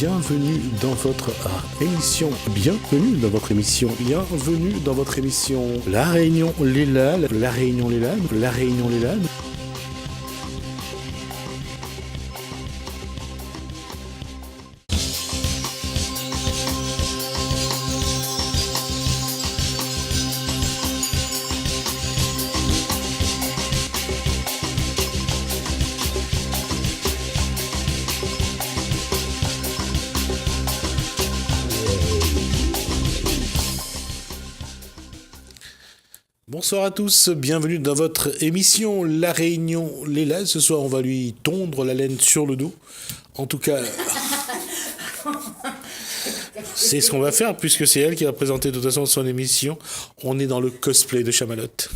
bienvenue dans votre émission, bienvenue dans votre émission, bienvenue dans votre émission La Réunion Léla, La Réunion Léla, La Réunion Léla. Bonsoir à tous, bienvenue dans votre émission La Réunion Léla. Ce soir, on va lui tondre la laine sur le dos. En tout cas, c'est ce qu'on va faire puisque c'est elle qui va présenter de toute façon son émission. On est dans le cosplay de Chamalotte.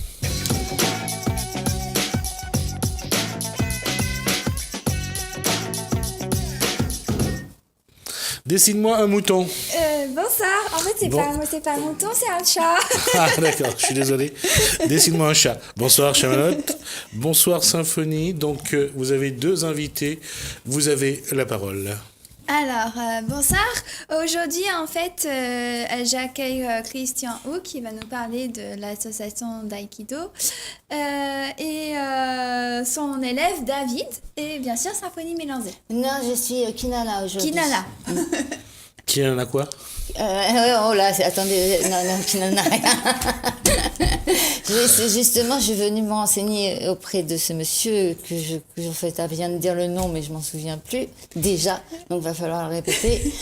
Dessine-moi un mouton. Bonsoir. En fait, c'est pas un mouton, c'est un chat. Ah, d'accord, je suis désolé. Dessine-moi un chat. Bonsoir, Chamalotte. Bonsoir, Symphonie. Donc, vous avez deux invités. Vous avez la parole. Alors, bonsoir. Aujourd'hui, en fait, j'accueille Christian Hu qui va nous parler de l'association d'Aïkido et son élève David et bien sûr Symphonie Mélanger. Non, je suis Kinana aujourd'hui. Kinana. Kinana quoi? Oh là, attendez, non, Kinana rien. Justement, je suis venue me renseigner auprès de ce monsieur que en fait, elle vient de dire le nom, mais je m'en souviens plus déjà, donc va falloir le répéter.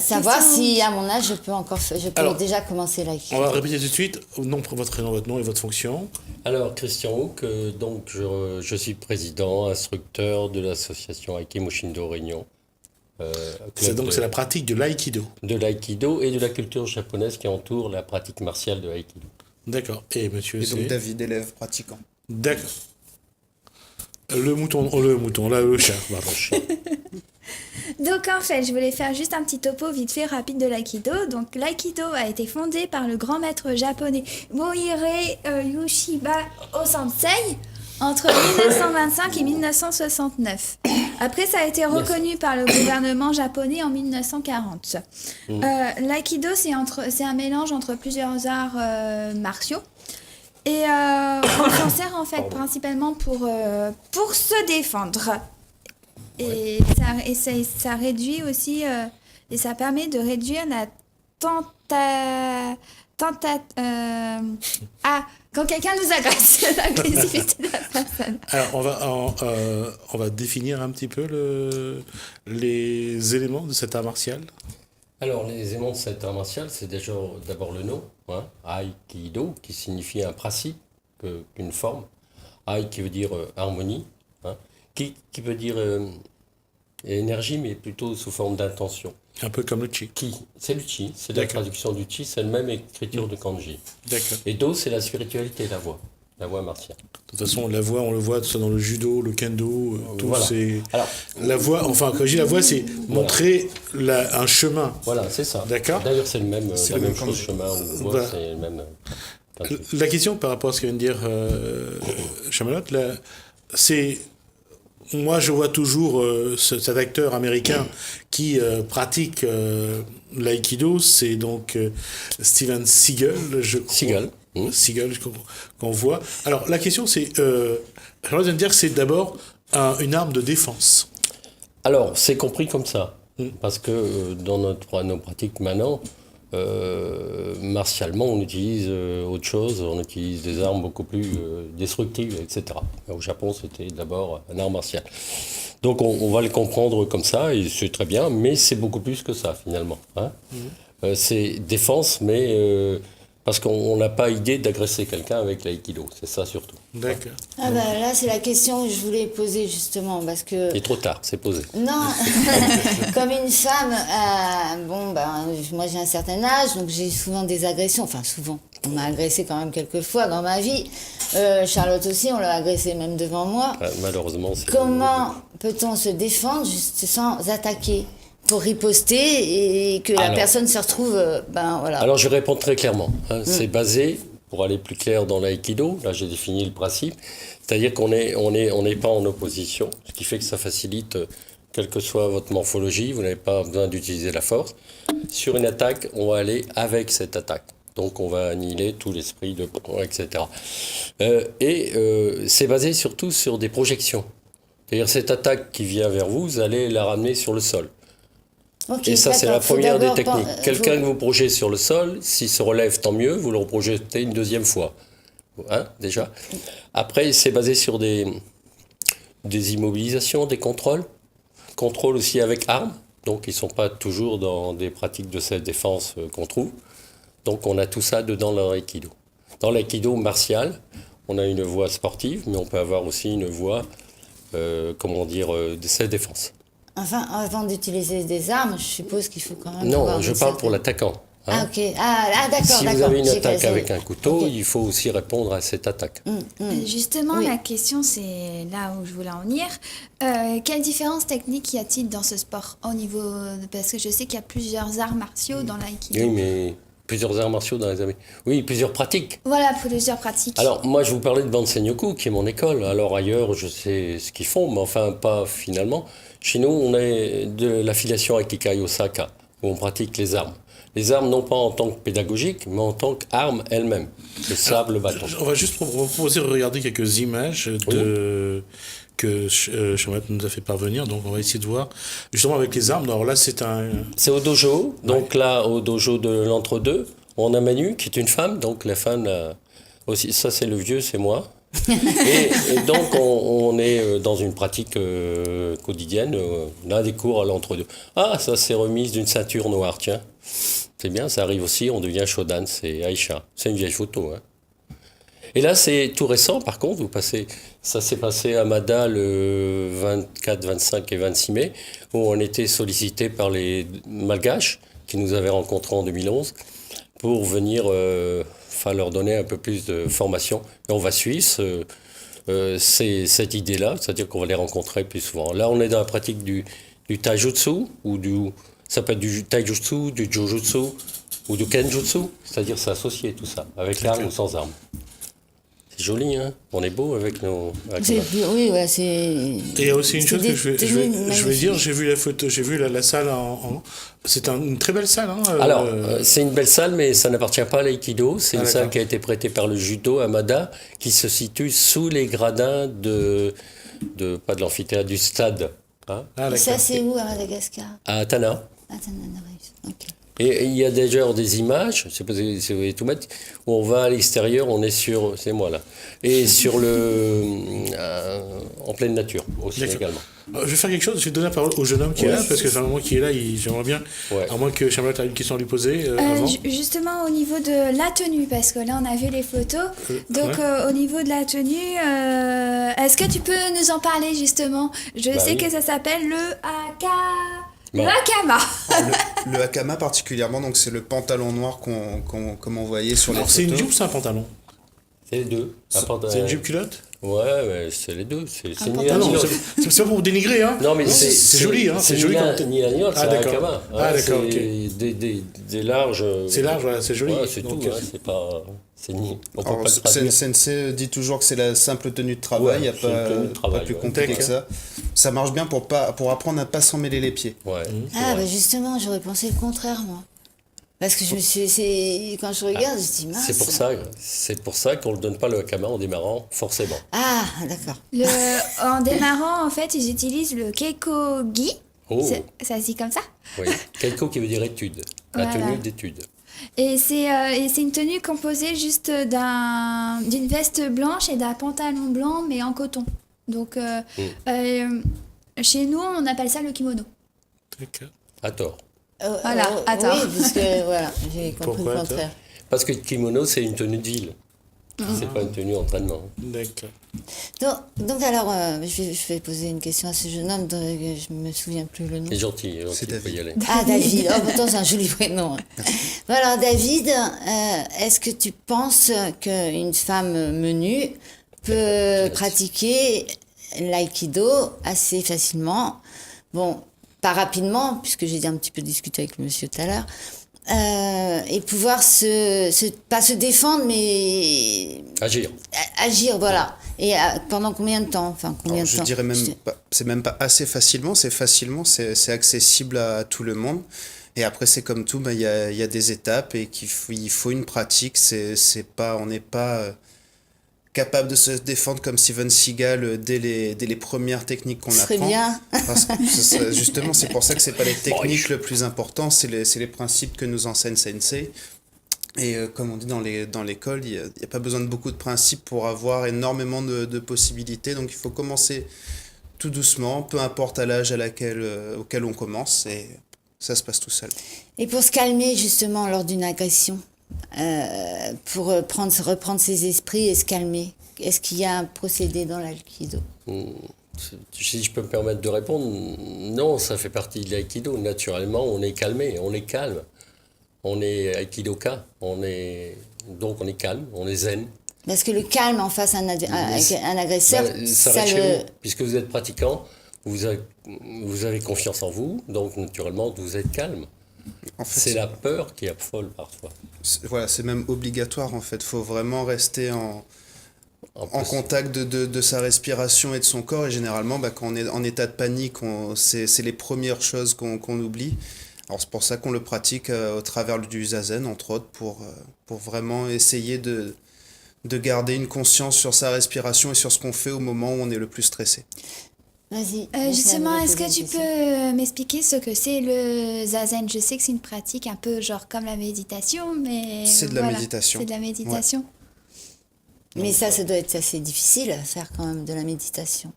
Savoir si à mon âge je peux déjà commencer l'aïkido. On va répéter tout de suite votre prénom, votre nom et votre fonction. Alors Christian Hook, donc je suis président, instructeur de l'association Aikido Shindo Réunion. C'est la pratique de l'aïkido. De l'aïkido et de la culture japonaise qui entoure la pratique martiale de l'aïkido. D'accord. Et monsieur, et donc David, élève pratiquant. D'accord. Le chat, pardon. Donc en fait, je voulais faire juste un petit topo vite fait rapide de l'aïkido. Donc l'aïkido a été fondé par le grand maître japonais Morihei Ueshiba Sensei entre 1925 et 1969. Après, ça a été reconnu par le gouvernement japonais en 1940. L'aïkido, c'est un mélange entre plusieurs arts martiaux. Et on s'en sert en fait principalement pour se défendre. Et ça réduit aussi, et ça permet de réduire la quand quelqu'un nous agresse, l'agressivité de la personne. Alors, on va définir un petit peu les éléments de cet art martial. Alors, les éléments de cet art martial, c'est déjà d'abord le nom, Aikido, qui signifie un principe, qu'une forme. Ai qui veut dire harmonie, qui veut dire énergie, mais plutôt sous forme d'intention. Un peu comme le chi. C'est le chi, c'est la traduction du chi, c'est la même écriture de kanji. D'accord. Et do, c'est la spiritualité, la voie martiale. De toute façon, la voie, on le voit dans le judo, le kendo, tout voilà. C'est... Alors, la voie, enfin, quand je dis la voie, c'est montrer un chemin. Voilà, c'est ça. D'accord. D'ailleurs, c'est la même chose, chemin ou voie, c'est le même... La question par rapport à ce que vient de dire Chamalotte, c'est... Moi, je vois toujours cet acteur américain qui pratique l'aïkido, c'est donc Steven Seagal, je crois. Seagal, qu'on voit. Alors, la question, c'est... j'aimerais bien dire que c'est d'abord une arme de défense. Alors, c'est compris comme ça. Parce que dans nos pratiques maintenant, martialement, on utilise autre chose, on utilise des armes beaucoup plus destructives, etc. Au Japon, c'était d'abord un art martial. Donc on va le comprendre comme ça, et c'est très bien, mais c'est beaucoup plus que ça, finalement. C'est défense, mais parce qu'on n'a pas idée d'agresser quelqu'un avec l'aïkido, c'est ça surtout. D'accord. Là, c'est la question que je voulais poser justement, parce que... Il est trop tard, c'est posé. Non, comme une femme, moi j'ai un certain âge, donc j'ai souvent des agressions, enfin souvent, on m'a agressé quand même quelques fois dans ma vie. Charlotte aussi, on l'a agressée même devant moi. Malheureusement, c'est... Comment peut-on se défendre juste sans attaquer ? Pour riposter et que la personne se retrouve, voilà. Alors je réponds très clairement. C'est basé, pour aller plus clair dans l'aïkido, là j'ai défini le principe, c'est-à-dire qu'on n'est pas en opposition, ce qui fait que ça facilite quelle que soit votre morphologie, vous n'avez pas besoin d'utiliser la force. Sur une attaque, on va aller avec cette attaque. Donc on va annihiler tout l'esprit, etc. C'est basé surtout sur des projections. C'est-à-dire cette attaque qui vient vers vous, vous allez la ramener sur le sol. Ok, Et ça, c'est la d'accord. Faut première des d'abord techniques. Quelqu'un que vous projetez sur le sol, s'il se relève, tant mieux, vous le reprojetez une deuxième fois. Hein, déjà. Après, c'est basé sur des immobilisations, des contrôles. Contrôle aussi avec armes. Donc, ils ne sont pas toujours dans des pratiques de self-défense qu'on trouve. Donc, on a tout ça dedans dans l'aïkido. Dans l'aïkido martial, on a une voie sportive, mais on peut avoir aussi une voie, de self-défense. Enfin, avant d'utiliser des armes, je suppose qu'il faut quand même... Non, avoir je une parle pour certaine- l'attaquant. Hein. Ah, ok. D'accord, Si d'accord. vous avez une J'ai attaque pas- avec un couteau, Ok. il faut aussi répondre à cette attaque. Justement, Oui. la question, c'est là où je voulais en venir. Quelle différence technique y a-t-il dans ce sport au niveau... Parce que je sais qu'il y a plusieurs arts martiaux dans l'aïkido. Oui, mais plusieurs arts martiaux dans les années. Oui, plusieurs pratiques. Voilà, plusieurs pratiques. Alors, moi, je vous parlais de Bansen-yoku, qui est mon école. Alors, ailleurs, je sais ce qu'ils font, mais enfin, pas finalement. Chez nous, on est de l'affiliation avec l'Ikai Osaka, où on pratique les armes. Les armes, non pas en tant que pédagogique, mais en tant qu'armes elles-mêmes. Le sabre, le bâton. On va juste proposer de regarder quelques images que Chamat nous a fait parvenir. Donc, on va essayer de voir. Justement, avec les armes. Alors là, c'est un... C'est au dojo. Donc là, au dojo de l'entre-deux, on a Manu, qui est une femme. Donc la femme, aussi, ça c'est le vieux, c'est moi. et donc on est dans une pratique quotidienne, l'un des cours à l'entre-deux. Ah, ça c'est remise d'une ceinture noire, tiens. C'est bien, ça arrive aussi, on devient Shodan, c'est Aïcha. C'est une vieille photo. Hein. Et là, c'est tout récent, par contre, ça s'est passé à Mada le 24, 25 et 26 mai, où on était sollicité par les Malgaches, qui nous avaient rencontrés en 2011, pour venir leur donner un peu plus de formation. Et on va suivre c'est cette idée-là, c'est-à-dire qu'on va les rencontrer plus souvent. Là, on est dans la pratique du taijutsu, ça peut être du taijutsu, du jujutsu, ou du kenjutsu, c'est-à-dire c'est associé tout ça, avec l'arme ou sans arme. C'est joli, hein. On est beau avec nos... Oui, ouais, c'est... Et il y a aussi une c'est chose des que je vais tenues dire, j'ai vu la photo, j'ai vu la salle c'est une très belle salle. Hein, Alors, c'est une belle salle, mais ça n'appartient pas à l'aïkido. C'est une salle qui a été prêtée par le judo à Mada, qui se situe sous les gradins pas de l'amphithéâtre, du stade. Hein, Et ça, c'est où, à Madagascar? à Atana. Ah, Tananarive, ok. Et il y a déjà des images, je ne sais pas si vous voulez tout mettre, où on va à l'extérieur, on est sur, c'est moi là, et sur en pleine nature aussi D'accord. également. Je vais faire quelque chose, je vais donner la parole au jeune homme qui est là, parce que c'est un moment qui est là, j'aimerais bien, à moins que Charlotte ait une question à lui poser avant. Justement, au niveau de la tenue, parce que là, on a vu les photos. Donc, au niveau de la tenue, est-ce que tu peux nous en parler, justement? Je sais que ça s'appelle le Bon. Le hakama. Le hakama particulièrement, donc c'est le pantalon noir comme on voyait sur les Alors, photos. c'est une jupe ou c'est un pantalon? C'est les deux. C'est une jupe culotte? Ouais, c'est les deux. C'est ni Ah l'un non, ni l'autre. c'est pas pour vous dénigrer, hein. Non, mais c'est joli, hein. C'est joli comme comme... ni l'un ni l'autre, Ah, c'est un d'accord. hakama. Ah, d'accord, c'est des larges. C'est large, voilà, c'est joli. Ouais, c'est Donc, tout. Hein, c'est pas. C'est ni. On peut Alors, pas le traduire. Sensei dit toujours que c'est la simple tenue de travail, il Ouais, n'y a c'est une tenue de pas travail, plus ouais. compliqué que ça. Ça marche bien pour apprendre à ne pas s'en mêler les pieds. Ouais. c'est Ah, vrai. bah justement, j'aurais pensé le contraire, moi. Parce que quand je regarde, je dis mince. C'est pour ça qu'on ne le donne pas le hakama en démarrant, forcément. Ah, d'accord. En démarrant, en fait, ils utilisent le keikogi. Oh, Ça se dit comme ça? oui. Keiko qui veut dire étude. La Voilà. tenue d'étude. Et c'est une tenue composée juste d'une veste blanche et d'un pantalon blanc, mais en coton. Donc, chez nous, on appelle ça le kimono. D'accord. À tort. Voilà, attends. Oui, parce que, voilà, j'ai compris Pourquoi, le contraire. Parce que le kimono, c'est une tenue de ville. C'est pas une tenue d'entraînement. D'accord. Donc alors, je vais poser une question à ce jeune homme dont je me souviens plus le nom. C'est gentil, C'est il faut y aller. Ah, David. Oh, pourtant, c'est un joli prénom. Bon, alors, David, est-ce que tu penses qu'une femme menue peut pratiquer l'aïkido assez facilement? Bon, pas rapidement, puisque j'ai un petit peu discuté avec le monsieur tout à l'heure, et pouvoir pas se défendre, mais Agir. agir, voilà. Et pendant combien de temps? Enfin, combien Alors, de je temps? dirais même pas, c'est même pas assez facilement, c'est accessible à tout le monde. Et après, c'est comme tout, il y a des étapes et il faut une pratique. On n'est pas capable de se défendre comme Steven Seagal dès les premières techniques qu'on Ce serait apprend. bien. Parce que justement, c'est pour ça que c'est pas les techniques le plus important, c'est les principes que nous enseigne Sensei. Et comme on dit dans l'école, il y a pas besoin de beaucoup de principes pour avoir énormément de possibilités. Donc il faut commencer tout doucement, peu importe à l'âge auquel on commence, et ça se passe tout seul. Et pour se calmer justement lors d'une agression, pour reprendre ses esprits et se calmer, est-ce qu'il y a un procédé dans l'aïkido? Si je peux me permettre de répondre, non, ça fait partie de l'aïkido. Naturellement, on est calmé, on est calme. On est aikidoka, donc on est calme, on est zen. Parce que le calme en face à un agresseur, Ça reste chez vous. Puisque vous êtes pratiquant, vous avez confiance en vous, donc naturellement vous êtes calme. En fait, C'est la peur qui affole parfois. voilà, c'est même obligatoire en fait. Il faut vraiment rester en contact de sa respiration et de son corps. Et généralement, quand on est en état de panique, c'est les premières choses qu'on oublie. Alors c'est pour ça qu'on le pratique au travers du zazen, entre autres, pour vraiment essayer de garder une conscience sur sa respiration et sur ce qu'on fait au moment où on est le plus stressé. Vas-y. Justement, est-ce que tu peux peux m'expliquer ce que c'est le zazen? Je sais que c'est une pratique un peu genre comme la méditation, mais C'est de la voilà, méditation. C'est de la méditation. Mais ça doit être assez difficile à faire quand même de la méditation.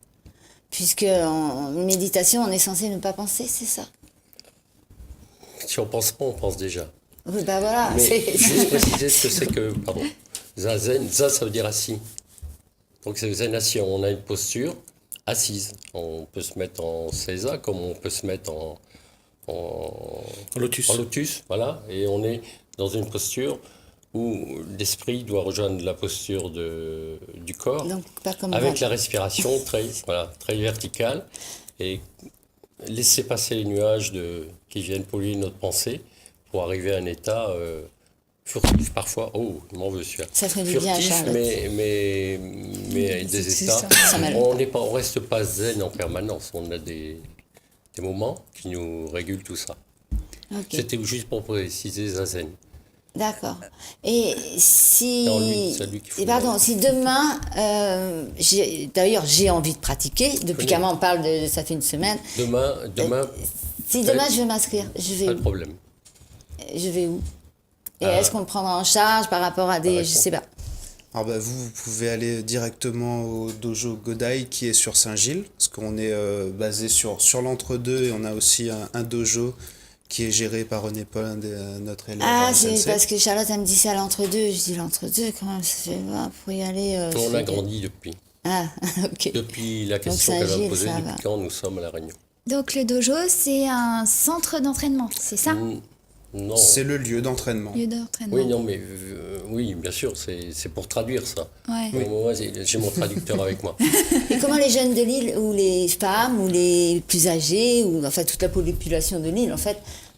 Puisque en méditation, on est censé ne pas penser, c'est ça? Si on pense pas, on pense déjà. Oui, bah voilà. Mais juste préciser ce que c'est que, pardon, zazen, za ça veut dire assis. Donc c'est zen assis, on a une posture assise. On peut se mettre en seiza comme on peut se mettre en lotus, voilà. Et on est dans une posture où l'esprit doit rejoindre la posture du corps, Donc, pas comme avec moi. la respiration très verticale, et laisser passer les nuages qui viennent polluer notre pensée pour arriver à un état furtif parfois. Oh, il m'en veut celui-là. Ça ferait du bien à Furtif, Charlotte. mais des C'est états. ça m'aide. On reste pas zen en permanence. On a des moments qui nous régulent tout ça. Ok. C'était juste pour préciser zazen. D'accord. Et si... Non, c'est lui qu'il faut Et pardon, demander. si demain, d'ailleurs j'ai envie de pratiquer, depuis Oui. qu'Amand on parle de ça fait une semaine, Demain, si demain je veux m'inscrire, je vais pas de où? problème. Je vais où? Et est-ce qu'on me prendra en charge par rapport à des... réponse. Je sais pas. Alors vous pouvez aller directement au dojo Godai qui est sur Saint-Gilles, parce qu'on est basé sur l'entre-deux, et on a aussi un dojo qui est géré par René Paul, notre élève. Ah, c'est sensei. parce que Charlotte, elle me dit c'est à l'entre-deux. Je dis l'entre-deux, quand même, ça fait loin pour y aller. On a grandi depuis. Ah, ok. Depuis la question qu'elle a Saint-Gilles, posée, ça depuis va. quand nous sommes à La Réunion. Donc le dojo, c'est un centre d'entraînement, c'est ça? Non. C'est le lieu d'entraînement. Lieu d'entraînement. Oui, non, mais oui, bien sûr, c'est pour traduire ça. Ouais. Bon, moi, j'ai mon traducteur avec moi. Et comment les jeunes de l'île, ou les femmes, ou les plus âgés, ou enfin toute la population de l'île, en fait,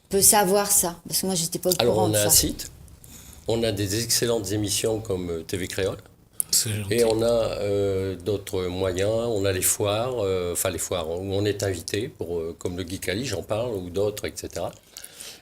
peut savoir ça? Parce que moi, j'étais pas au Alors, courant on de a un ça. site, on a des excellentes émissions comme TV Créole, C'est gentil. et on a d'autres moyens, on a les foires, les foires où on est invité, comme le Geekali, j'en parle, ou d'autres, etc.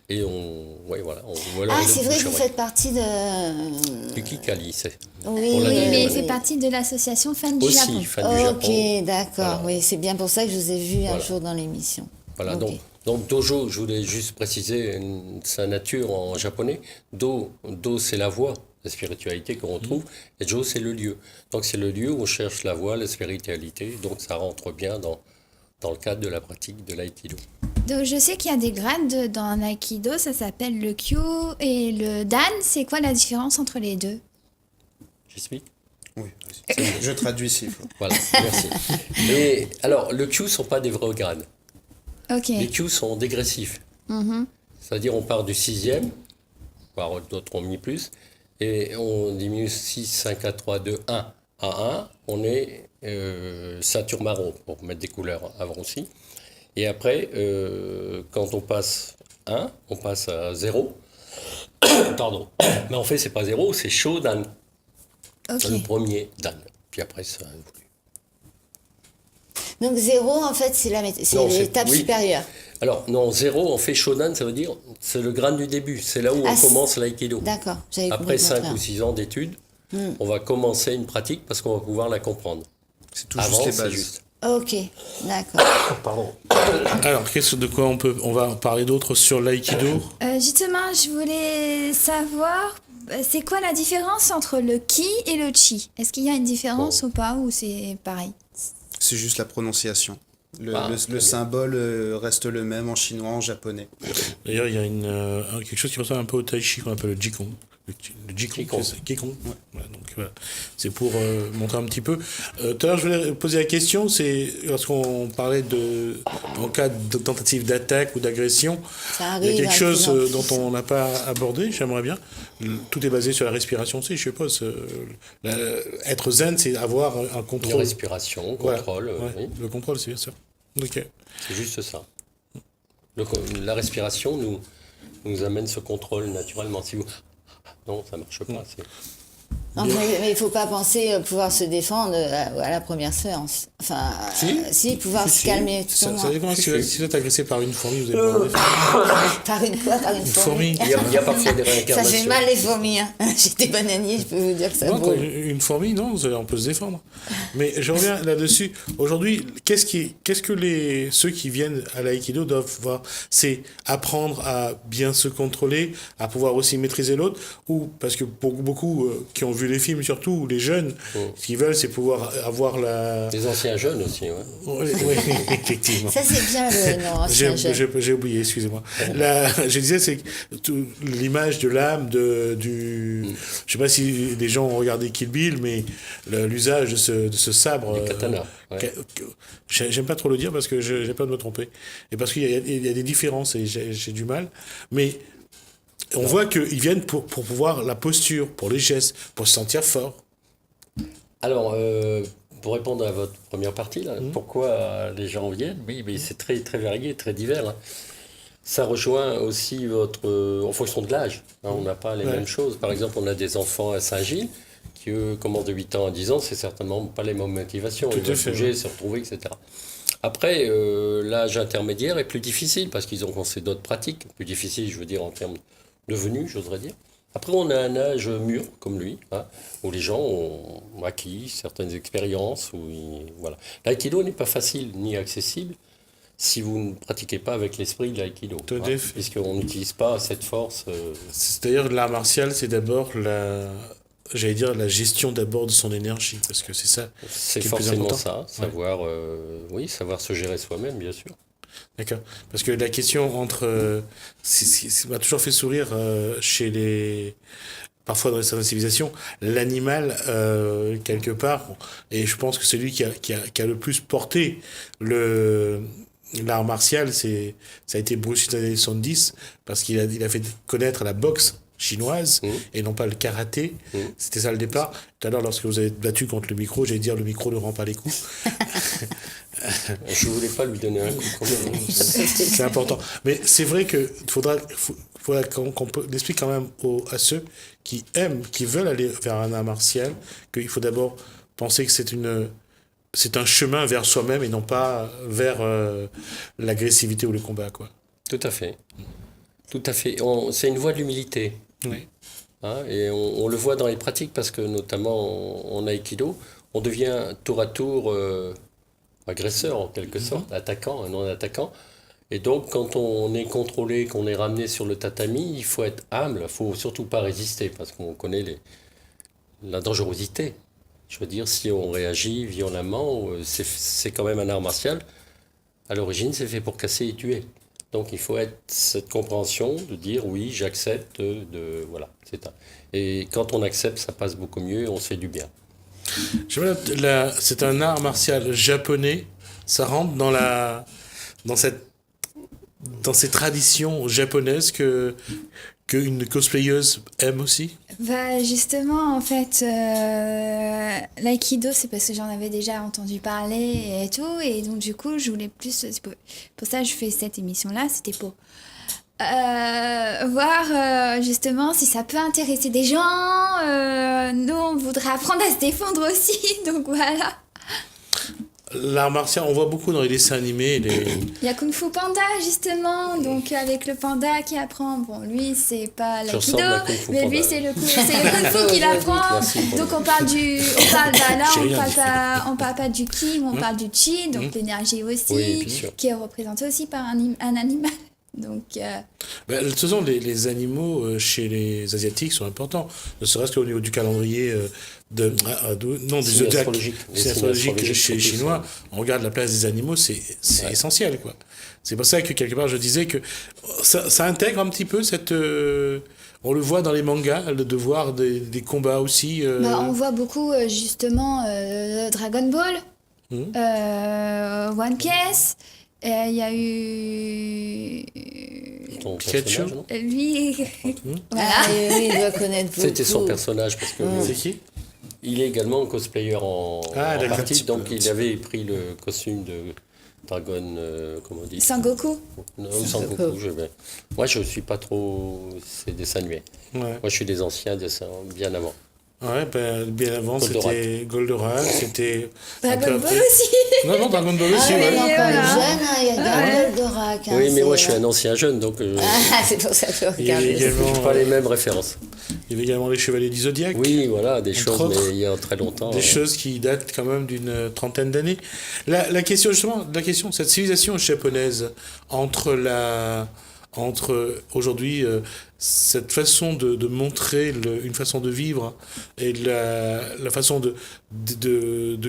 Et voilà. Ah, c'est vrai que vous faites partie de... Du Geekali, c'est. Oui, On l'a Oui, donné, mais il oui. fait partie de l'association Fan du Japon. Aussi, fan du Japon. Ok, d'accord. Voilà. Oui, c'est bien pour ça que je vous ai vu un Voilà. jour dans l'émission. Voilà, Ok. donc dojo, je voulais juste préciser sa nature en japonais. Do c'est la voie, la spiritualité qu'on retrouve, et jo c'est le lieu. Donc c'est le lieu où on cherche la voie, la spiritualité, donc ça rentre bien dans le cadre de la pratique de l'aïkido. Donc je sais qu'il y a des grades dans l'aïkido, ça s'appelle le kyo et le dan. C'est quoi la différence entre les deux? J'explique. Oui, je traduis s'il faut. Voilà, merci. Mais alors, le Q ne sont pas des vrais grades. Ok. Les Q sont dégressifs. C'est-à-dire on part du 6e, voire d'autres ont mis plus, et on diminue 6, 5, 4, 3, 2, 1 à 1. On est ceinture marron, pour mettre des couleurs avant aussi. Et après, quand on passe 1, on passe à 0. Pardon. Mais en fait, c'est pas 0, c'est Shodan. Ok. C'est le premier Dan. Puis après, ça a évolué. Donc 0, en fait, c'est Non, l'étape oui. supérieure. Alors, non, 0, on fait Shodan, ça veut dire, c'est le grade du début. C'est là où Ah, on commence l'aïkido. D'accord, j'avais compris Après le 5 contraire. ou 6 ans d'études, on va commencer une pratique parce qu'on va pouvoir la comprendre. C'est tout Avant, juste les c'est bases. juste. Ok, d'accord. Pardon. Alors, de quoi on va en parler d'autres sur l'aïkido? Justement, je voulais savoir, c'est quoi la différence entre le ki et le chi? Est-ce qu'il y a une différence ou pas, ou c'est pareil? C'est juste la prononciation. Le très bien. symbole reste le même en chinois, en japonais. D'ailleurs, il y a quelque chose qui ressemble un peu au tai chi qu'on appelle le jikong. Le jikong. Qigong. C'est ça, Qigong. Ouais. Voilà, donc voilà. C'est pour montrer un petit peu. Tout à l'heure, je voulais poser la question, c'est lorsqu'on parlait en cas de tentative d'attaque ou d'agression, Ça il y a arrive. quelque un chose peu dont on n'a pas abordé, j'aimerais bien. Tout est basé sur la respiration, je suppose. Être zen, c'est avoir un Une contrôle. respiration, Voilà. contrôle, Ouais, oui. le contrôle, c'est bien sûr. Ok. C'est juste ça. La respiration nous amène ce contrôle naturellement. Si vous... Non, ça marche pas. c'est- Non, mais il ne faut pas penser pouvoir se défendre à la première séance. Enfin, Si. pouvoir se calmer tout au Ça moins. dépend si vous êtes agressé par une fourmi, vous avez pas le droit. Par une quoi? Par une fourmi. fourmi. Il y a parfois des Ça réincarnations. fait mal les fourmis. Hein. J'étais bananier, je peux vous dire que ça Non, brûle. une fourmi, non, on peut se défendre. Mais je reviens là-dessus. Aujourd'hui, qu'est-ce que ceux qui viennent à l'aïkido doivent voir? C'est apprendre à bien se contrôler, à pouvoir aussi maîtriser l'autre, ou parce que pour beaucoup qui ont vu les films surtout, ou les jeunes, ce qu'ils veulent, c'est pouvoir avoir la... Les anciens jeunes aussi, ouais. Oui, effectivement. Ça, c'est bien le nom ancien jeune. J'ai oublié, excusez-moi. Je disais, c'est l'image de l'âme, je sais pas si les gens ont regardé Kill Bill, mais l'usage de ce sabre. Les katanas, ouais. J'aime pas trop le dire parce que j'ai peur de me tromper. Et parce qu'il y a des différences et j'ai du mal. Mais on voit qu'ils viennent pour pouvoir la posture, pour les gestes, pour se sentir fort. Alors, pour répondre à votre première partie, là, pourquoi les gens viennent? Oui, mais c'est très, très varié, très divers. Hein. Ça rejoint aussi en fonction de l'âge. Hein, on n'a pas les mêmes choses. Par exemple, on a des enfants à Saint-Gilles qui, eux, commencent de 8 ans à 10 ans. C'est certainement pas les mêmes motivations. Ils veulent bouger, se retrouver, etc. Après, l'âge intermédiaire est plus difficile parce qu'ils ont commencé d'autres pratiques. Plus difficile, je veux dire, en termes de venue, j'oserais dire. Après, on a un âge mûr, comme lui, hein, où les gens ont acquis certaines expériences. Voilà. L'aïkido n'est pas facile ni accessible si vous ne pratiquez pas avec l'esprit de l'aïkido. Tout à fait. Puisqu'on n'utilise pas cette force. C'est d'ailleurs l'art martial, c'est d'abord j'allais dire la gestion d'abord de son énergie, parce que c'est ça. C'est qui est le plus forcément important. ça, savoir se gérer soi-même, bien sûr. D'accord. Parce que la question entre... ça m'a toujours fait sourire parfois dans certaines civilisations, l'animal, quelque part, et je pense que celui qui a le plus porté l'art martial, ça a été Bruce Lee dans les années 70, parce qu'il a fait connaître la boxe chinoise et non pas le karaté. C'était ça le départ. Tout à l'heure, lorsque vous avez battu contre le micro, j'allais dire le micro ne rend pas les coups. Je ne voulais pas lui donner un coup. C'est important. Mais c'est vrai qu'il faudra qu'on explique quand même à ceux qui aiment, qui veulent aller vers un art martial, qu'il faut d'abord penser que c'est un chemin vers soi-même et non pas vers l'agressivité ou le combat, quoi. Tout à fait. Tout à fait. C'est une voie de l'humilité. Oui. Hein, et on le voit dans les pratiques parce que notamment en aïkido, on devient tour à tour agresseur en quelque sorte, attaquant, un non-attaquant. Et donc quand on est contrôlé, qu'on est ramené sur le tatami, il faut être humble, il ne faut surtout pas résister parce qu'on connaît la dangerosité. Je veux dire, si on réagit violemment, c'est quand même un art martial. À l'origine, c'est fait pour casser et tuer. Donc il faut être cette compréhension de dire oui, j'accepte, voilà, c'est ça. Et quand on accepte, ça passe beaucoup mieux et on se fait du bien. C'est un art martial japonais, ça rentre dans ces traditions japonaises qu'une cosplayeuse aime aussi. Bah justement, en fait, l'aïkido, c'est parce que j'en avais déjà entendu parler et tout, et donc du coup, je voulais plus... Pour ça, je fais cette émission-là, c'était pour voir justement si ça peut intéresser des gens. Nous, on voudrait apprendre à se défendre aussi, donc voilà. L'art martial, on voit beaucoup dans les dessins animés. Il y a Kung Fu Panda justement, donc avec le panda qui apprend. Bon, lui c'est pas Tu l'aïkido, ressembles à Kung Fu mais Panda. lui c'est le Kung Fu qu'il apprend. Merci pour Donc le- on parle bah là J'ai on rien parle dit. on parle pas du ki, mais on parle du chi, donc l'énergie aussi, Oui, bien sûr. qui est représentée aussi par un animal. Donc Ben, de toute façon, les animaux chez les Asiatiques sont importants, ne serait-ce qu'au niveau du calendrier non, du Signes zodiaque. astrologiques. Les C'est signes astrologique astrologiques chez les sont plus, Chinois. On regarde la place des animaux, c'est Ouais. essentiel, quoi. C'est pour ça que quelque part je disais que ça intègre un petit peu cette. On le voit dans les mangas, le devoir des combats aussi. bah, on voit beaucoup justement Dragon Ball, One Piece. Il y a eu Ton Pikachu. personnage, non lui. Voilà. Ah, oui, il doit connaître beaucoup. C'était son personnage parce que C'est qui? il est également cosplayer en d'accord, partie, petit peu, donc un il petit avait pris le costume de Dragon, comment on dit Sangoku. Non, Sangoku. Moi, je suis pas trop ces dessins animés. Ouais. Moi, je suis des anciens dessins bien avant. Ouais, ben, bien avant, Goldorak. c'était Goldorak, c'était. un peu Dragon Ball après- aussi. Non, non, Dragon Ball Ah aussi, oui, ouais. mais encore voilà. jeune, hein, il y a Goldorak. Hein, Oui, mais moi, je suis c'est- un ancien jeune, donc Ah, c'est pour ça que je Il y a regarde. également, je n'ai pas les mêmes références. il y avait également les Chevaliers du Zodiaque. Oui, voilà, des Entre choses, autres, mais il y a très longtemps. Des choses qui datent quand même d'une trentaine d'années. La question, justement, cette civilisation japonaise, entre aujourd'hui, cette façon de montrer une façon de vivre et la façon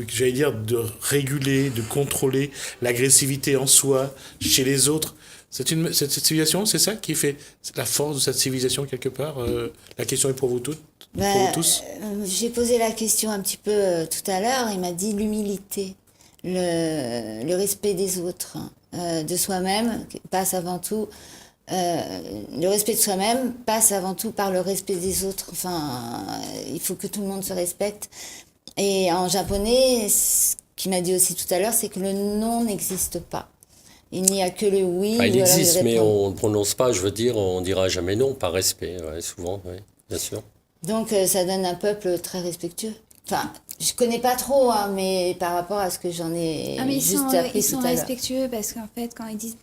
j'allais dire, de réguler, de contrôler l'agressivité en soi, chez les autres. Cette civilisation, c'est ça qui fait la force de cette civilisation quelque part. La question est pour vous toutes, Bah, pour vous tous. J'ai posé la question un petit peu tout à l'heure. Il m'a dit l'humilité, le respect des autres, de soi-même passe avant tout. Le respect de soi-même passe avant tout par le respect des autres. Enfin, il faut que tout le monde se respecte. Et en japonais, ce qu'il m'a dit aussi tout à l'heure, c'est que le non n'existe pas. Il n'y a que le oui. Enfin, il ou alors existe, mais répond. on ne prononce pas, je veux dire, on dira jamais non, par respect, ouais, souvent, oui, bien sûr. Donc ça donne un peuple très respectueux. Enfin, je connais pas trop, hein, mais par rapport à ce que j'en ai Ah mais juste appris ils sont tout à l'heure. respectueux parce qu'en fait quand ils disent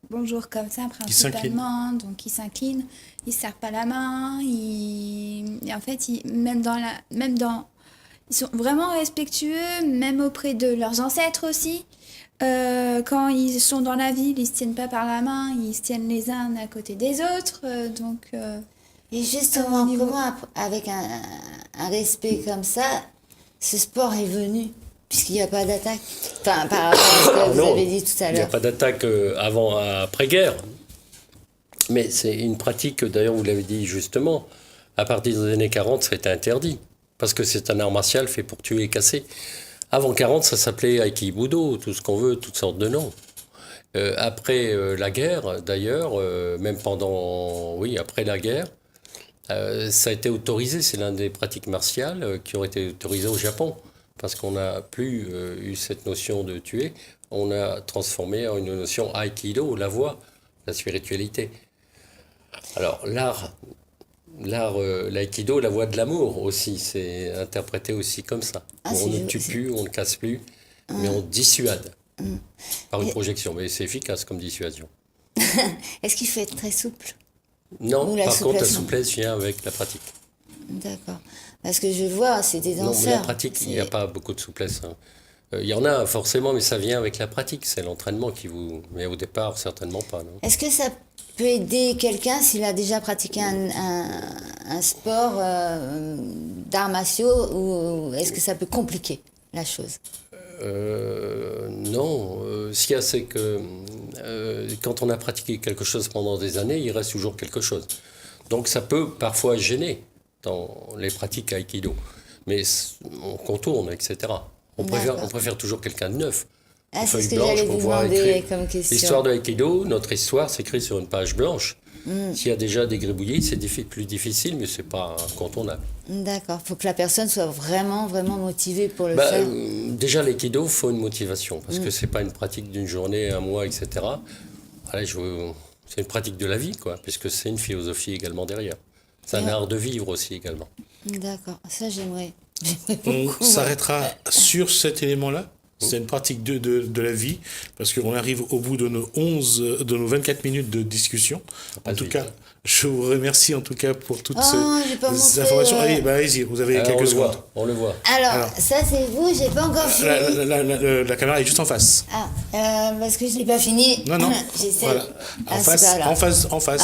bonjour comme ça s'inclinent. principalement, donc ils s'inclinent, ils se serrent pas la main, et en fait ils sont vraiment respectueux même auprès de leurs ancêtres aussi. Quand ils sont dans la ville, ils se tiennent pas par la main, ils se tiennent les uns à côté des autres, donc Et justement, Au niveau- comment avec un respect comme ça, ce sport est venu, puisqu'il n'y a pas d'attaque. Enfin, par rapport à ce que vous Non, avez dit tout à il n'y a l'heure. pas d'attaque après-guerre. Mais c'est une pratique, d'ailleurs, vous l'avez dit justement, à partir des années 40, ça a été interdit. Parce que c'est un art martial fait pour tuer et casser. Avant 40, ça s'appelait Aikibudo, tout ce qu'on veut, toutes sortes de noms. Après la guerre, d'ailleurs, même après la guerre, ça a été autorisé. C'est l'une des pratiques martiales qui ont été autorisées au Japon. Parce qu'on n'a plus eu cette notion de tuer. On a transformé en une notion Aikido, la voie, la spiritualité. Alors, l'aïkido, la voie de l'amour aussi, c'est interprété aussi comme ça. Ah, Où c'est on ne ju- tue c'est- plus, on ne casse plus, mais on dissuade par une projection. Mais c'est efficace comme dissuasion. Est-ce qu'il faut être très souple? Non, Ou la par contre, la souplesse, non. souplesse vient avec la pratique. D'accord. Parce que je vois, c'est des Non, danseurs. mais la pratique, il n'y a C'est- pas beaucoup de souplesse. Hein. Il y en a forcément, mais ça vient avec la pratique. C'est l'entraînement qui vous... Mais au départ, certainement pas. Non. Est-ce que ça peut aider quelqu'un s'il a déjà pratiqué un sport d'arts martiaux, ou est-ce que ça peut compliquer la chose? Non, ce qu'il y a, c'est que quand on a pratiqué quelque chose pendant des années, il reste toujours quelque chose. Donc ça peut parfois gêner dans les pratiques aïkido. Mais on contourne, etc. On D'accord. préfère toujours quelqu'un de neuf. Ah, Une c'est feuille ce que blanche j'allais pour vous pouvoir demander écrire. comme question. L'histoire de l'aïkido, notre histoire s'écrit sur une page blanche. S'il y a déjà des gribouillis, c'est plus difficile, mais c'est pas incontournable. D'accord. Il faut que la personne soit vraiment, vraiment motivée pour le Bah, faire. déjà, l'aïkido, il faut une motivation, parce que c'est pas une pratique d'une journée, un mois, etc. Allez, C'est une pratique de la vie, quoi, puisque c'est une philosophie également derrière. C'est un art de vivre aussi également. D'accord, ça j'aimerais. On beaucoup. s'arrêtera sur cet élément-là. C'est une pratique de la vie, parce qu'on arrive au bout de nos 24 minutes de discussion. En tout cas, je vous remercie en tout cas pour toutes j'ai pas ces montré, informations. ouais. Allez, allez-y, vous avez quelques secondes. On le voit. Alors, ça c'est vous, j'ai pas encore fini. La caméra est juste en face. Parce que je l'ai pas fini. Non, non. J'essaie. Voilà. En face, en face,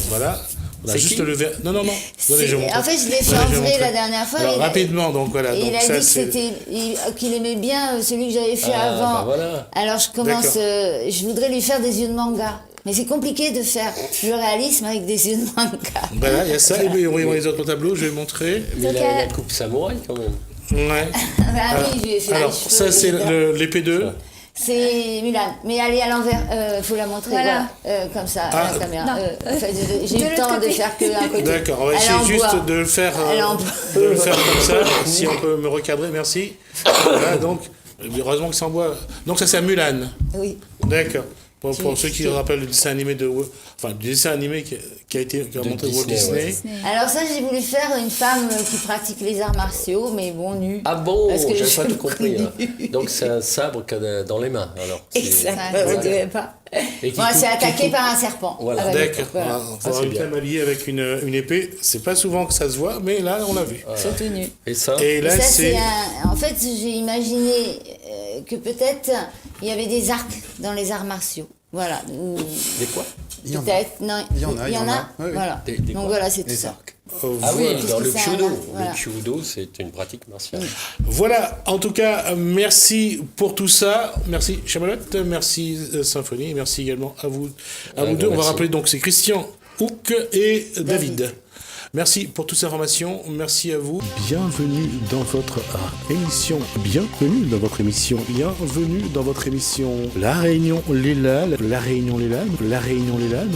voilà. On a C'est juste qui le verre. Non. Donnez, je montre. En fait, je l'ai fait Donnez, je entrer montre. la dernière fois. Alors, il a- rapidement, donc voilà. Et Donc, il a ça, dit qu'il aimait bien celui que j'avais fait Ah, avant. bah voilà. Alors je commence, D'accord. je voudrais lui faire des yeux de manga. Mais c'est compliqué de faire le réalisme avec des yeux de manga. Voilà, il y a ça. Et puis, voyons les autres tableaux, je vais montrer. Mais Donc, la coupe samouraï, quand même. Ouais. Ah oui, je lui ai fait Alors, les cheveux, ça, c'est évidemment. l'épée 2. C'est Mulan. Mais elle est à l'envers. Faut la montrer Voilà. comme ça Ah. à la caméra. Non. Enfin, j'ai De eu le temps l'autre de côté. faire qu'un côté. D'accord, on va Elle est essayer en juste bois. de le faire, Elle est en comme ça. Si on peut me recadrer, merci. Voilà, donc, heureusement que c'est en bois. Donc, ça, c'est Mulan. Oui. D'accord. Pour ceux qui rappellent le dessin animé du dessin animé qui a montré Walt Disney, Disney. ouais. Alors ça, j'ai voulu faire une femme qui pratique les arts martiaux, mais bon, nue. Ah bon, Parce que j'avais je pas tout me compris. connais. Hein. Donc c'est un sabre qu'elle a dans les mains, alors. Exact. Ouais. On dirait pas. Et qui Bon, elle s'est coupe- qui attaquée coupe- par un serpent. Voilà. Ah bah, D'accord. voilà. On va c'est avoir une bien. femme habillée avec une épée. C'est pas souvent que ça se voit, mais là, on l'a vu. Surtout nue. Et ça Et Et là, ça, c'est. En fait, j'ai imaginé que peut-être il y avait des arcs dans les arts martiaux. Voilà. Des quoi Il y en a. Peut-être. Non, Il y en a, il y en a. Oui, oui. Voilà. Des Donc quoi voilà, c'est tout Les ça. arcs. Ah oui, Puisque dans le c'est un Kyudo. art, voilà. Le Kyudo, c'est une pratique martiale. Voilà, en tout cas, merci pour tout ça. Merci Chamalotte, merci Symphonie, merci également à vous deux. On va merci. rappeler donc c'est Christian Houck et David. Merci pour toutes ces informations, merci à vous. Bienvenue dans votre émission, bienvenue dans votre émission, bienvenue dans votre émission La Réunion Les Lalles, La Réunion Les Lalles, La Réunion Les Lalles.